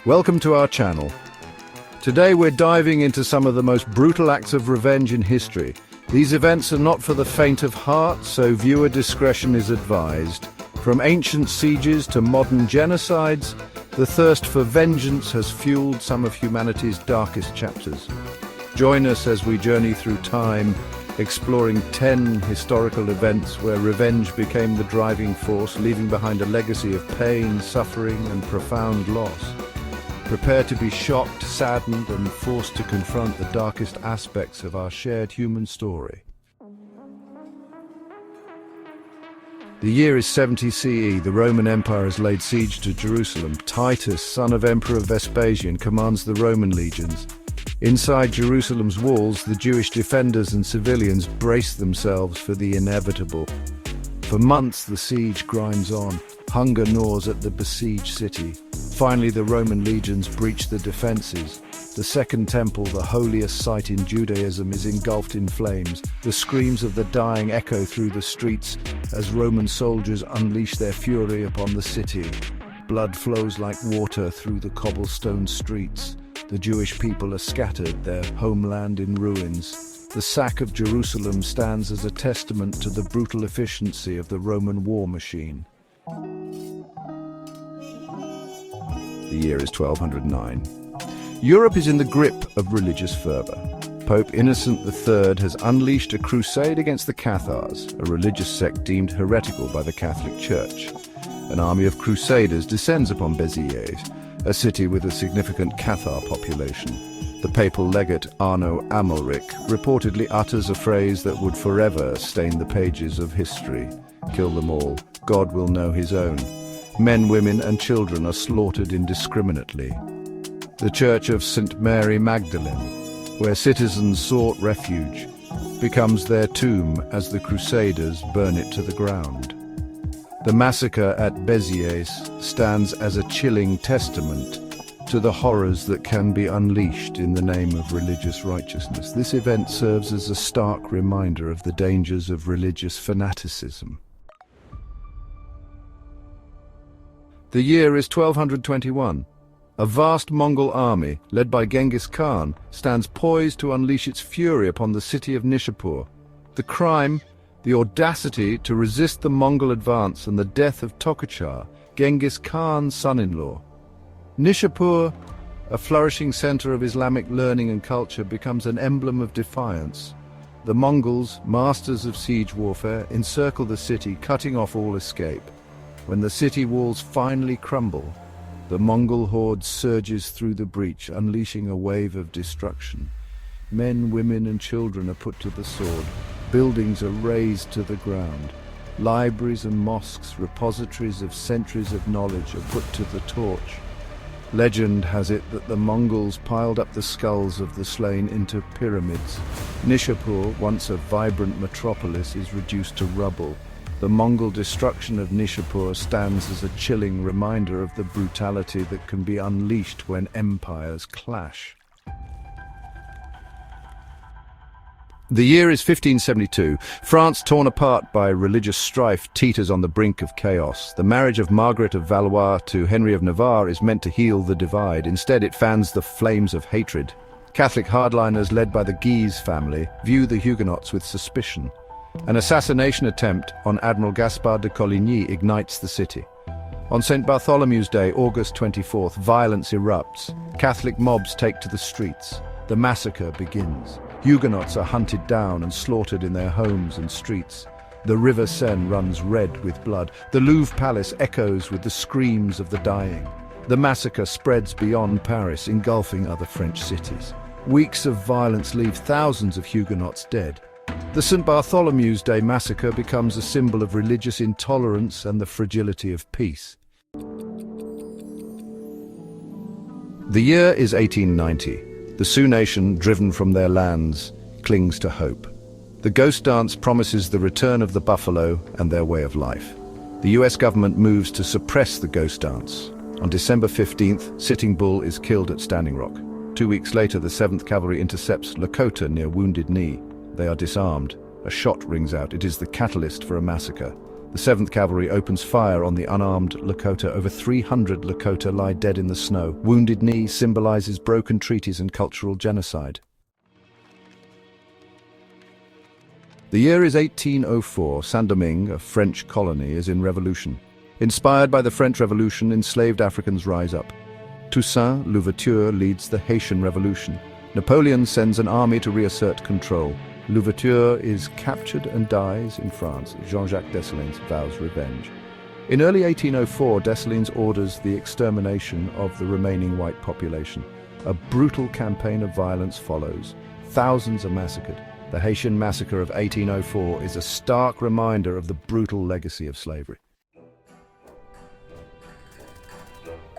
Welcome to our channel. Today we're diving into some of the most brutal acts of revenge in history. These events are not for the faint of heart, so viewer discretion is advised. From ancient sieges to modern genocides, the thirst for vengeance has fueled some of humanity's darkest chapters. Join us as we journey through time, exploring 10 historical events where revenge became the driving force, leaving behind a legacy of pain, suffering, and profound loss. Prepare to be shocked, saddened, and forced to confront the darkest aspects of our shared human story. The year is 70 CE. The Roman Empire has laid siege to Jerusalem. Titus, son of Emperor Vespasian, commands the Roman legions. Inside Jerusalem's walls, the Jewish defenders and civilians brace themselves for the inevitable. For months, the siege grinds on. Hunger gnaws at the besieged city. Finally, the Roman legions breach the defenses. The Second Temple, the holiest site in Judaism, is engulfed in flames. The screams of the dying echo through the streets as Roman soldiers unleash their fury upon the city. Blood flows like water through the cobblestone streets. The Jewish people are scattered, their homeland in ruins. The sack of Jerusalem stands as a testament to the brutal efficiency of the Roman war machine. The year is 1209. Europe is in the grip of religious fervor. Pope Innocent III has unleashed a crusade against the Cathars, a religious sect deemed heretical by the Catholic Church. An army of crusaders descends upon Béziers, a city with a significant Cathar population. The papal legate Arno Amalric reportedly utters a phrase that would forever stain the pages of history. Kill them all, God will know his own. Men, women and children are slaughtered indiscriminately. The Church of St. Mary Magdalene, where citizens sought refuge, becomes their tomb as the Crusaders burn it to the ground. The massacre at Béziers stands as a chilling testament to the horrors that can be unleashed in the name of religious righteousness. This event serves as a stark reminder of the dangers of religious fanaticism. The year is 1221. A vast Mongol army, led by Genghis Khan, stands poised to unleash its fury upon the city of Nishapur. The crime, the audacity to resist the Mongol advance, and the death of Tokuchar, Genghis Khan's son-in-law. Nishapur, a flourishing center of Islamic learning and culture, becomes an emblem of defiance. The Mongols, masters of siege warfare, encircle the city, cutting off all escape. When the city walls finally crumble, the Mongol horde surges through the breach, unleashing a wave of destruction. Men, women and children are put to the sword. Buildings are razed to the ground. Libraries and mosques, repositories of centuries of knowledge, are put to the torch. Legend has it that the Mongols piled up the skulls of the slain into pyramids. Nishapur, once a vibrant metropolis, is reduced to rubble. The Mongol destruction of Nishapur stands as a chilling reminder of the brutality that can be unleashed when empires clash. The year is 1572. France, torn apart by religious strife, teeters on the brink of chaos. The marriage of Margaret of Valois to Henry of Navarre is meant to heal the divide. Instead, it fans the flames of hatred. Catholic hardliners led by the Guise family view the Huguenots with suspicion. An assassination attempt on Admiral Gaspard de Coligny ignites the city. On St. Bartholomew's Day, August 24th, violence erupts. Catholic mobs take to the streets. The massacre begins. Huguenots are hunted down and slaughtered in their homes and streets. The River Seine runs red with blood. The Louvre Palace echoes with the screams of the dying. The massacre spreads beyond Paris, engulfing other French cities. Weeks of violence leave thousands of Huguenots dead. The St. Bartholomew's Day massacre becomes a symbol of religious intolerance and the fragility of peace. The year is 1890. The Sioux Nation, driven from their lands, clings to hope. The ghost dance promises the return of the buffalo and their way of life. The US government moves to suppress the ghost dance. On December 15th, Sitting Bull is killed at Standing Rock. 2 weeks later, the 7th Cavalry intercepts Lakota near Wounded Knee. They are disarmed. A shot rings out. It is the catalyst for a massacre. The 7th Cavalry opens fire on the unarmed Lakota. Over 300 Lakota lie dead in the snow. Wounded Knee symbolizes broken treaties and cultural genocide. The year is 1804. Saint-Domingue, a French colony, is in revolution. Inspired by the French Revolution, enslaved Africans rise up. Toussaint Louverture leads the Haitian Revolution. Napoleon sends an army to reassert control. Louverture is captured and dies in France. Jean-Jacques Dessalines vows revenge. In early 1804, Dessalines orders the extermination of the remaining white population. A brutal campaign of violence follows. Thousands are massacred. The Haitian Massacre of 1804 is a stark reminder of the brutal legacy of slavery.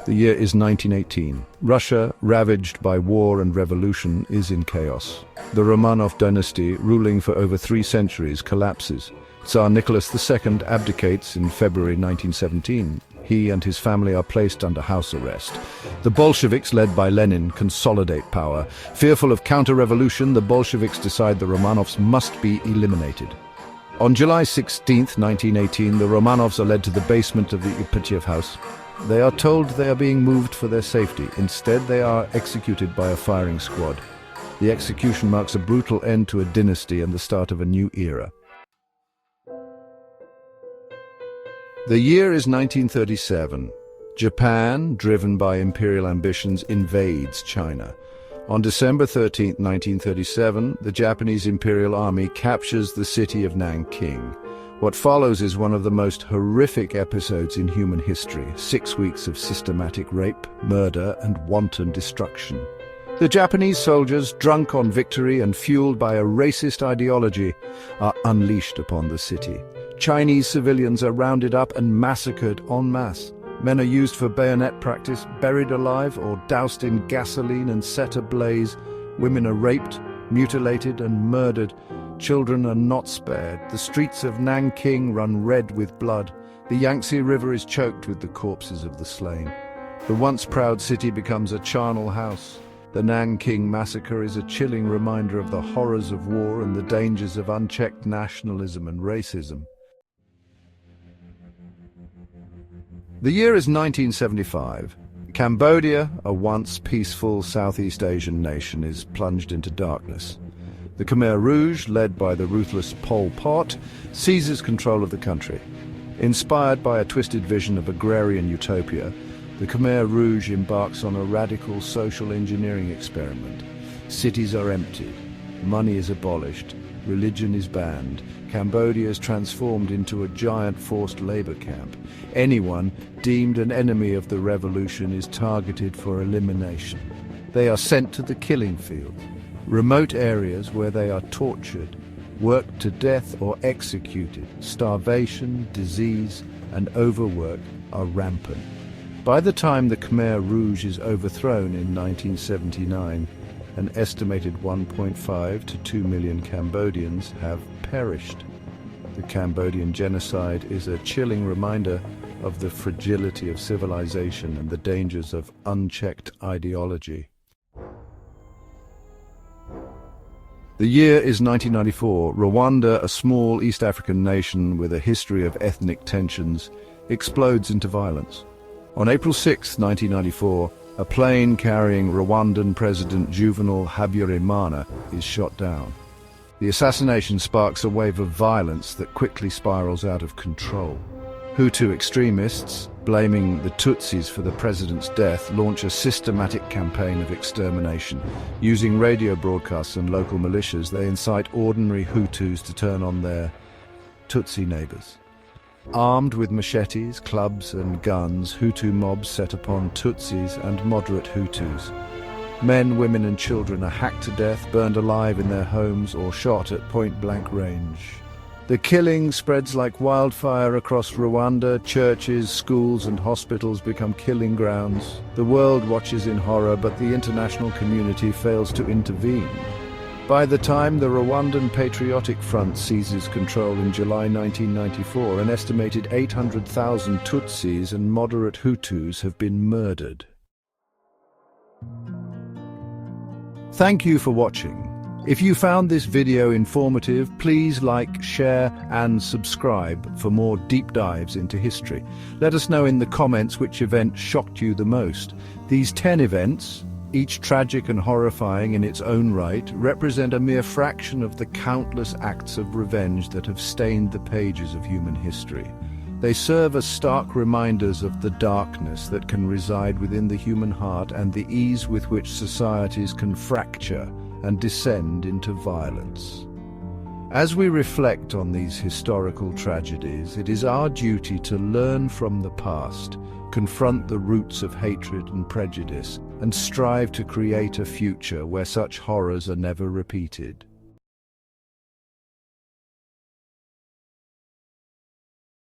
The year is 1918. Russia, ravaged by war and revolution, is in chaos. The Romanov dynasty, ruling for over 3 centuries, collapses. Tsar Nicholas II abdicates in February 1917. He and his family are placed under house arrest. The Bolsheviks, led by Lenin, consolidate power. Fearful of counter-revolution, the Bolsheviks decide the Romanovs must be eliminated. On July 16, 1918, the Romanovs are led to the basement of the Ipatiev house. They are told they are being moved for their safety. Instead, they are executed by a firing squad. The execution marks a brutal end to a dynasty and the start of a new era. The year is 1937. Japan, driven by imperial ambitions, invades China. On December 13, 1937, the Japanese Imperial Army captures the city of Nanking. What follows is one of the most horrific episodes in human history. 6 weeks of systematic rape, murder, and wanton destruction. The Japanese soldiers, drunk on victory and fueled by a racist ideology, are unleashed upon the city. Chinese civilians are rounded up and massacred en masse. Men are used for bayonet practice, buried alive or doused in gasoline and set ablaze. Women are raped, mutilated, and murdered. Children are not spared. The streets of Nanking run red with blood. The Yangtze River is choked with the corpses of the slain. The once proud city becomes a charnel house. The Nanking Massacre is a chilling reminder of the horrors of war and the dangers of unchecked nationalism and racism. The year is 1975. Cambodia, a once peaceful Southeast Asian nation, is plunged into darkness. The Khmer Rouge, led by the ruthless Pol Pot, seizes control of the country. Inspired by a twisted vision of agrarian utopia, the Khmer Rouge embarks on a radical social engineering experiment. Cities are emptied, money is abolished, religion is banned. Cambodia is transformed into a giant forced labor camp. Anyone deemed an enemy of the revolution is targeted for elimination. They are sent to the killing field. Remote areas where they are tortured, worked to death or executed. Starvation, disease, and overwork are rampant. By the time the Khmer Rouge is overthrown in 1979, an estimated 1.5 to 2 million Cambodians have perished. The Cambodian genocide is a chilling reminder of the fragility of civilization and the dangers of unchecked ideology. The year is 1994. Rwanda, a small East African nation with a history of ethnic tensions, explodes into violence. On April 6, 1994, a plane carrying Rwandan President Juvenal Habyarimana is shot down. The assassination sparks a wave of violence that quickly spirals out of control. Hutu extremists, blaming the Tutsis for the president's death, launch a systematic campaign of extermination. Using radio broadcasts and local militias, they incite ordinary Hutus to turn on their Tutsi neighbors. Armed with machetes, clubs and guns, Hutu mobs set upon Tutsis and moderate Hutus. Men, women and children are hacked to death, burned alive in their homes or shot at point-blank range. The killing spreads like wildfire across Rwanda. Churches, schools and hospitals become killing grounds. The world watches in horror, but the international community fails to intervene. By the time the Rwandan Patriotic Front seizes control in July 1994, an estimated 800,000 Tutsis and moderate Hutus have been murdered. Thank you for watching. If you found this video informative, please like, share, and subscribe for more deep dives into history. Let us know in the comments which event shocked you the most. These 10 events, each tragic and horrifying in its own right, represent a mere fraction of the countless acts of revenge that have stained the pages of human history. They serve as stark reminders of the darkness that can reside within the human heart and the ease with which societies can fracture and descend into violence. As we reflect on these historical tragedies, it is our duty to learn from the past, confront the roots of hatred and prejudice, and strive to create a future where such horrors are never repeated.